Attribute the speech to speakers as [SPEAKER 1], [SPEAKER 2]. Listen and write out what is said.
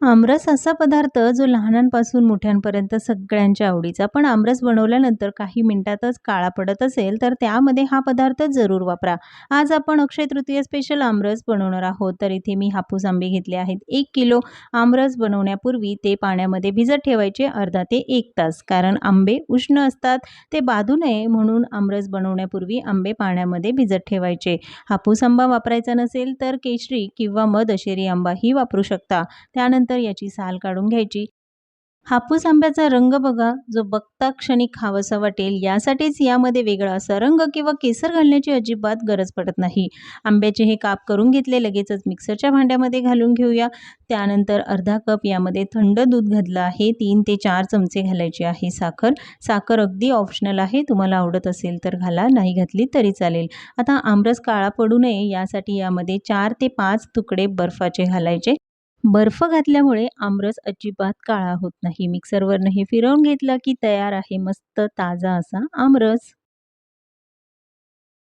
[SPEAKER 1] आमरस असा पदार्थ जो लहानांपासून मोठ्यांपर्यंत सगळ्यांच्या आवडीचा. पण आमरस बनवल्यानंतर काही मिनिटातच काळा पडत असेल, तर त्यामध्ये हा पदार्थ जरूर वापरा. आज आपण अक्षय तृतीया स्पेशल आमरस बनवणार आहोत. तर इथे मी हापूस आंबे घेतले आहेत. 1 किलो. आमरस बनवण्यापूर्वी ते पाण्यामध्ये भिजत ठेवायचे अर्धा ते 1 तास. कारण आंबे उष्ण असतात, ते बाधू नये म्हणून आमरस बनवण्यापूर्वी आंबे पाण्यामध्ये भिजत ठेवायचे. हापूस आंबा वापरायचा नसेल, तर केशरी किंवा मधशेरी आंबाही वापरू शकता. त्यानंतर याची साल काढून घ्यायची. हापूस आंब्याचा रंग बघा, जो बघता क्षणी खावासा वाटेल यासाठीच यामध्ये वेगळा असा रंग किंवा केसर घालण्याची अजिबात गरज पडत नाही. आंब्याचे हे काप करून घेतले, लगेचच मिक्सरच्या भांड्यामध्ये घालून घेऊया. त्यानंतर अर्धा कप यामध्ये थंड दूध घातलं आहे. 3 ते 4 चमचे घालायची आहे साखर. साखर अगदी ऑप्शनल आहे, तुम्हाला आवडत असेल तर घाला, नाही घातली तरी चालेल. आता आमरस काळा पडू नये यासाठी यामध्ये 4 ते 5 तुकडे बर्फाचे घालायचे. बर्फ घातल्यामुळे आमरस अजिबात काळा होत नाही. मिक्सरवरनं हे फिरवून घेतलं की तयार आहे मस्त ताजा असा आमरस.